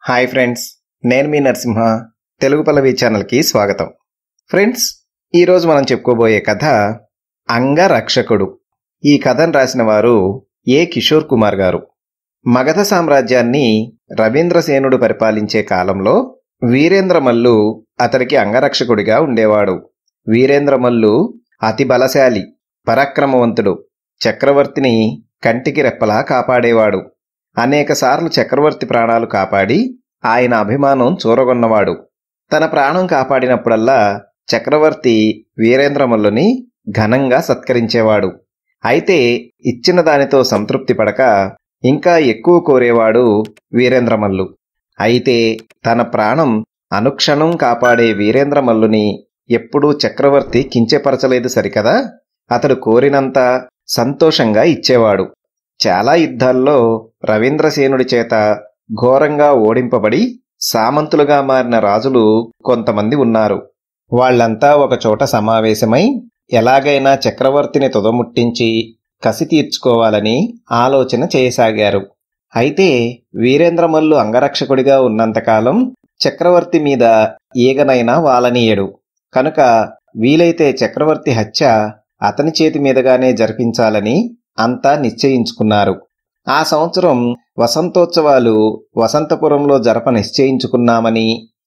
Hi friends, నేను మీ నరసింహ. తెలుగు పల్లవి ఛానల్కి స్వాగతం. ఫ్రెండ్స్, ఈరోజు మనం చెప్పుకోబోయే కథ అంగరక్షకుడు. ఈ కథను రాసిన వారు ఏ కిషోర్ కుమార్ గారు. మగధ సామ్రాజ్యాన్ని రవీంద్రసేనుడు పరిపాలించే కాలంలో వీరేంద్రమల్లు అతడికి అంగరక్షకుడిగా ఉండేవాడు. వీరేంద్రమల్లు అతి బలశాలి, పరాక్రమవంతుడు. చక్రవర్తిని కంటికి రెప్పలా కాపాడేవాడు. అనేకసార్లు చక్రవర్తి ప్రాణాలు కాపాడి ఆయన అభిమానం చూరగొన్నవాడు. తన ప్రాణం కాపాడినప్పుడల్లా చక్రవర్తి వీరేంద్రమల్లుని ఘనంగా సత్కరించేవాడు. అయితే ఇచ్చిన దానితో సంతృప్తి పడక ఇంకా ఎక్కువ కోరేవాడు వీరేంద్రమల్లు. అయితే తన ప్రాణం అనుక్షణం కాపాడే వీరేంద్రమల్లుని ఎప్పుడూ చక్రవర్తి కించపరచలేదు సరికదా, అతడు కోరినంత సంతోషంగా ఇచ్చేవాడు. చాలా యుద్ధాల్లో రవీంద్రసేనుడి చేత ఘోరంగా ఓడింపబడి సామంతులుగా మారిన రాజులు కొంతమంది ఉన్నారు. వాళ్లంతా ఒకచోట సమావేశమై ఎలాగైనా చక్రవర్తిని తుదముట్టించి కసి తీర్చుకోవాలని ఆలోచన చేయసాగారు. అయితే వీరేంద్రమల్లు అంగరక్షకుడిగా ఉన్నంతకాలం చక్రవర్తి మీద ఈగనైనా వాలనీయడు. కనుక వీలైతే చక్రవర్తి హత్య అతని చేతి మీదగానే జరిపించాలని అంతా నిశ్చయించుకున్నారు. ఆ సంవత్సరం వసంతోత్సవాలు వసంతపురంలో జరప నిశ్చయించుకున్నామని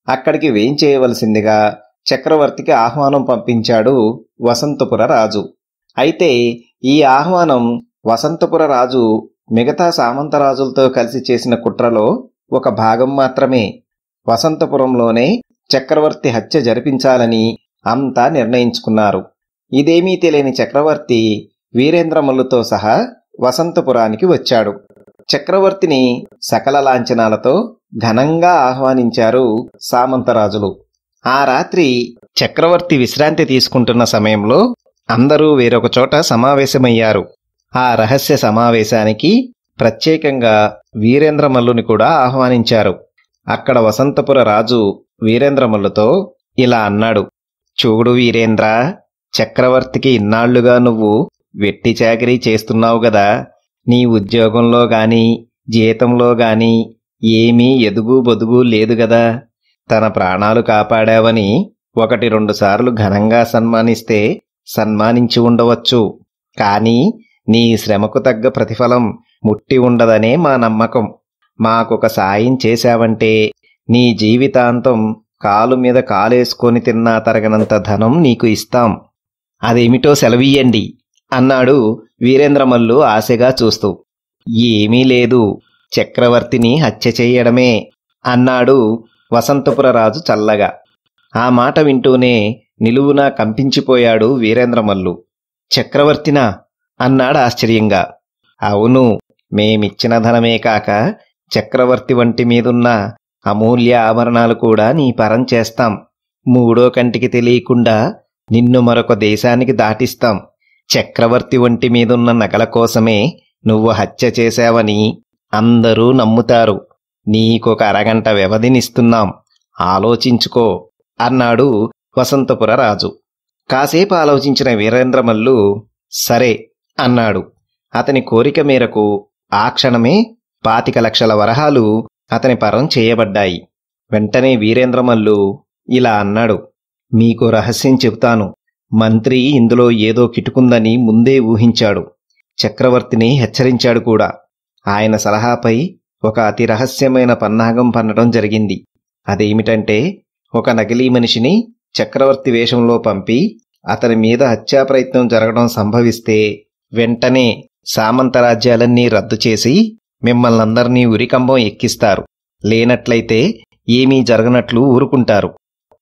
అక్కడికి వేంచేయవలసిందిగా చక్రవర్తికి ఆహ్వానం పంపించాడు వసంతపుర రాజు. అయితే ఈ ఆహ్వానం వసంతపుర రాజు మిగతా సామంతరాజులతో కలిసి చేసిన కుట్రలో ఒక భాగం మాత్రమే. వసంతపురంలోనే చక్రవర్తి హత్య జరిపించాలని అంతా నిర్ణయించుకున్నారు. ఇదేమీ తెలియని చక్రవర్తి వీరేంద్రమల్లుతో సహా వసంతపురానికి వచ్చాడు. చక్రవర్తిని సకల లాంఛనాలతో ఘనంగా ఆహ్వానించారు సామంతరాజులు. ఆ రాత్రి చక్రవర్తి విశ్రాంతి తీసుకుంటున్న సమయంలో అందరూ వేరొక చోట సమావేశమయ్యారు. ఆ రహస్య సమావేశానికి ప్రత్యేకంగా వీరేంద్రమల్లుని కూడా ఆహ్వానించారు. అక్కడ వసంతపుర రాజు వీరేంద్రమల్లుతో ఇలా అన్నాడు: చూడు వీరేంద్ర, చక్రవర్తికి ఇన్నాళ్లుగా నువ్వు వెట్టి చాకిరీ చేస్తున్నావు గదా. నీ ఉద్యోగంలో గాని జీతంలో గాని ఏమీ ఎదుగు బొదుగు లేదు గదా. తన ప్రాణాలు కాపాడావని 1-2 సార్లు ఘనంగా సన్మానిస్తే సన్మానించి ఉండవచ్చు. కాని నీ శ్రమకు తగ్గ ప్రతిఫలం ముట్టి ఉండదనే మా నమ్మకం. మాకొక సాయం చేశావంటే నీ జీవితాంతం కాలు మీద కాలేసుకొని తిన్నా తరగనంత ధనం నీకు ఇస్తాం. అదేమిటో సెలవియ్యండి అన్నాడు వీరేంద్రమల్లు ఆశగా చూస్తూ. ఏమీ లేదు, చక్రవర్తిని హత్య చెయ్యడమే అన్నాడు వసంతపురరాజు చల్లగా. ఆ మాట వింటూనే నిలువునా కంపించిపోయాడు వీరేంద్రమల్లు. చక్రవర్తినా అన్నాడు ఆశ్చర్యంగా. అవును, మేమిచ్చిన ధనమే కాక చక్రవర్తి వంటి మీదున్న అమూల్య ఆభరణాలు కూడా నీ పరం చేస్తాం. 3వ కంటికి తెలియకుండా నిన్ను మరొక దేశానికి దాటిస్తాం. చక్రవర్తి వంటి మీదున్న నగల కోసమే నువ్వు హత్య చేశావని అందరూ నమ్ముతారు. నీకొక అరగంట వ్యవధినిస్తున్నాం, ఆలోచించుకో అన్నాడు వసంతపుర రాజు. కాసేపు ఆలోచించిన వీరేంద్రమల్లు సరే అన్నాడు. అతని కోరిక మేరకు ఆ క్షణమే 25 లక్షల వరహాలు అతని పరం చేయబడ్డాయి. వెంటనే వీరేంద్రమల్లు ఇలా అన్నాడు: మీకు రహస్యం చెబుతాను. మంత్రి ఇందులో ఏదో కిటుకుందని ముందే ఊహించాడు. చక్రవర్తిని హెచ్చరించాడు కూడా. ఆయన సలహాపై ఒక అతి రహస్యమైన పన్నాగం పన్నడం జరిగింది. అదేమిటంటే, ఒక నకిలీ మనిషిని చక్రవర్తి వేషంలో పంపి అతని మీద హత్యా ప్రయత్నం జరగడం సంభవిస్తే వెంటనే సామంతరాజ్యాలన్నీ రద్దు చేసి మిమ్మల్నందరినీ ఉరికంబం ఎక్కిస్తారు. లేనట్లయితే ఏమీ జరగనట్లు ఊరుకుంటారు.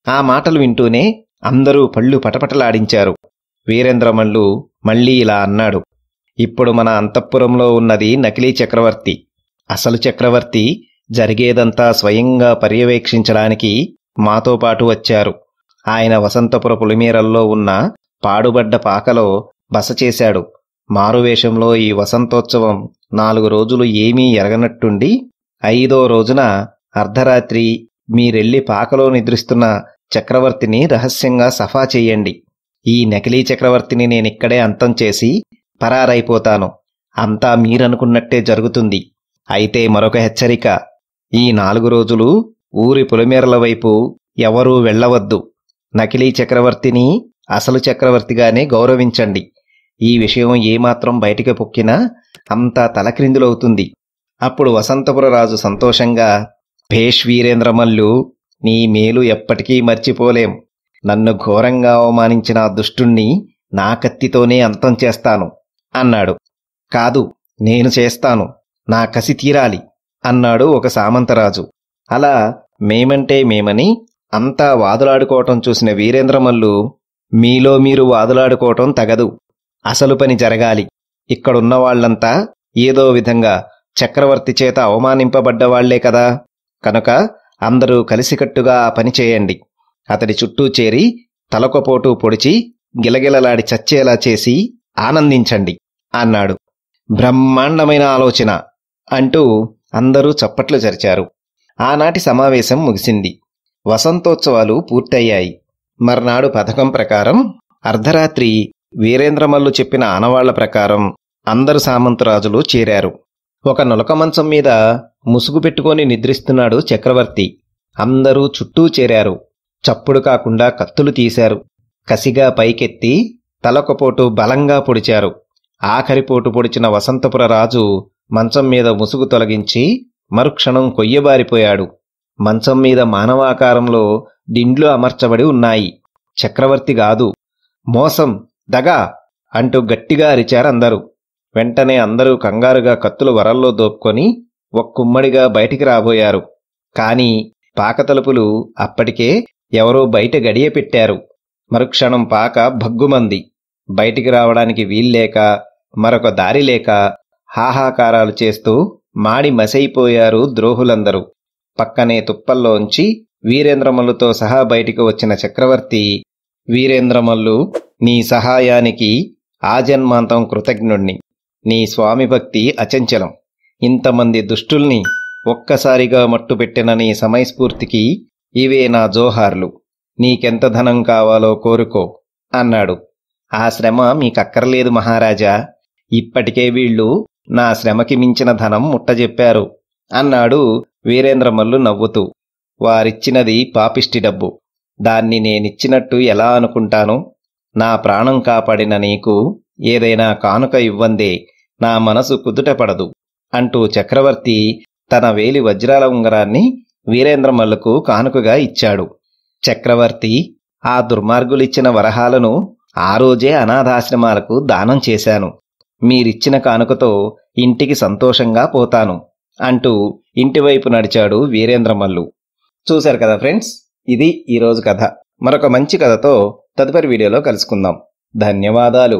ఆ మాటలు వింటూనే అందరూ పళ్ళు పటపటలాడించారు. వీరేంద్రమల్లు మళ్ళీ ఇలా అన్నాడు: ఇప్పుడు మన అంతఃపురంలో ఉన్నది నకిలీ చక్రవర్తి. అసలు చక్రవర్తి జరిగేదంతా స్వయంగా పర్యవేక్షించడానికి మాతో పాటు వచ్చారు. ఆయన వసంతపుర పులిమేరల్లో ఉన్న పాడుబడ్డ పాకలో బస చేశాడు. మారువేషంలో ఈ వసంతోత్సవం 4 రోజులు ఏమీ ఎరగనట్టుండి 5వ రోజున అర్ధరాత్రి మీరెళ్ళి పాకలో నిద్రిస్తున్న చక్రవర్తిని రహస్యంగా సఫా చెయ్యండి. ఈ నకిలీ చక్రవర్తిని నేనిక్కడే అంతం చేసి పరారైపోతాను. అంతా మీరనుకున్నట్టే జరుగుతుంది. అయితే మరొక హెచ్చరిక: ఈ 4 రోజులు ఊరి పొలిమేరల వైపు ఎవరూ వెళ్ళవద్దు. నకిలీ చక్రవర్తిని అసలు చక్రవర్తిగానే గౌరవించండి. ఈ విషయం ఏమాత్రం బయటికి పొక్కినా అంతా తలక్రిందులవుతుంది. అప్పుడు వసంతపురరాజు సంతోషంగా, భేష్ వీరేంద్రమల్లు, నీ మేలు ఎప్పటికీ మర్చిపోలేం. నన్ను ఘోరంగా అవమానించిన ఆ దుష్టుణ్ణి నా కత్తితోనే అంతం చేస్తాను అన్నాడు. కాదు, నేను చేస్తాను, నా కసి తీరాలి అన్నాడు ఒక సామంతరాజు. అలా మేమంటే మేమని అంతా వాదులాడుకోవటం చూసిన వీరేంద్రమల్లు, మీలో మీరు వాదులాడుకోవటం తగదు, అసలు పని జరగాలి. ఇక్కడున్న వాళ్లంతా ఏదో విధంగా చక్రవర్తి చేత అవమానింపబడ్డవాళ్లే కదా, కనుక అందరూ కలిసికట్టుగా ఆ పని చేయండి. అతడి చుట్టూ చేరి తలకొపోటు పొడిచి గిలగిలలాడి చచ్చేలా చేసి ఆనందించండి అన్నాడు. బ్రహ్మాండమైన ఆలోచన అంటూ అందరూ చప్పట్లు చరిచారు. ఆనాటి సమావేశం ముగిసింది. వసంతోత్సవాలు పూర్తయ్యాయి. మర్నాడు పథకం ప్రకారం అర్ధరాత్రి వీరేంద్రమల్లు చెప్పిన ఆనవాళ్ల ప్రకారం అందరు సామంతరాజులు చేరారు. ఒక నులక మంచం మీద ముసుగు పెట్టుకొని నిద్రిస్తున్నాడు చక్రవర్తి. అందరూ చుట్టూ చేరారు. చప్పుడు కాకుండా కత్తులు తీశారు. కసిగా పైకెత్తి తలొకపోటు బలంగా పొడిచారు. ఆఖరిపోటు పొడిచిన వసంతపురరాజు మంచం మీద ముసుగు తొలగించి మరుక్షణం కొయ్యబారిపోయాడు. మంచం మీద మానవాకారంలో దిండ్లు అమర్చబడి ఉన్నాయి. చక్రవర్తి గాదు, మోసం, దగా అంటూ గట్టిగా అరిచారందరూ. వెంటనే అందరూ కంగారుగా కత్తులు వరల్లో దోపుకొని ఒక్కుమ్మడిగా బయటికి రాబోయారు. కాని పాకతలుపులు అప్పటికే ఎవరో బయట గడియ పెట్టారు. మరుక్షణం పాక భగ్గుమంది. బయటికి రావడానికి వీల్లేక, మరొక దారి లేక హాహాకారాలు చేస్తూ మాడి మసైపోయారు ద్రోహులందరూ. పక్కనే తుప్పల్లోంచి వీరేంద్రమల్లుతో సహా బయటికి వచ్చిన చక్రవర్తి, వీరేంద్రమల్లు, నీ సహాయానికి ఆజన్మాంతం కృతజ్ఞుణ్ణి. నీ స్వామి భక్తి అచంచలం. ఇంతమంది దుష్టుల్ని ఒక్కసారిగా మట్టుపెట్టిన నీ సమయస్ఫూర్తికి ఇవే నా జోహార్లు. నీకెంత ధనం కావాలో కోరుకో అన్నాడు. ఆ శ్రమ మీకక్కర్లేదు మహారాజా. ఇప్పటికే వీళ్ళు నా శ్రమకి మించిన ధనం ముట్టజెప్పారు అన్నాడు వీరేంద్రమల్లు నవ్వుతూ. వారిచ్చినది పాపిష్టి డబ్బు. దాన్ని నేనిచ్చినట్టు ఎలా అనుకుంటాను? నా ప్రాణం కాపాడిన నీకు ఏదైనా కానుక ఇవ్వందే నా మనసు కుదుటపడదు అంటూ చక్రవర్తి తన వేలి వజ్రాల ఉంగరాన్ని వీరేంద్రమల్లుకు కానుకగా ఇచ్చాడు. చక్రవర్తి, ఆ దుర్మార్గులిచ్చిన వరహాలను ఆ రోజే అనాథాశ్రమాలకు దానం చేశాను. మీరిచ్చిన కానుకతో ఇంటికి సంతోషంగా పోతాను అంటూ ఇంటివైపు నడిచాడు వీరేంద్రమల్లు. చూశారు కదా ఫ్రెండ్స్, ఇది ఈరోజు కథ. మరొక మంచి కథతో తదుపరి వీడియోలో కలుసుకుందాం. ధన్యవాదాలు.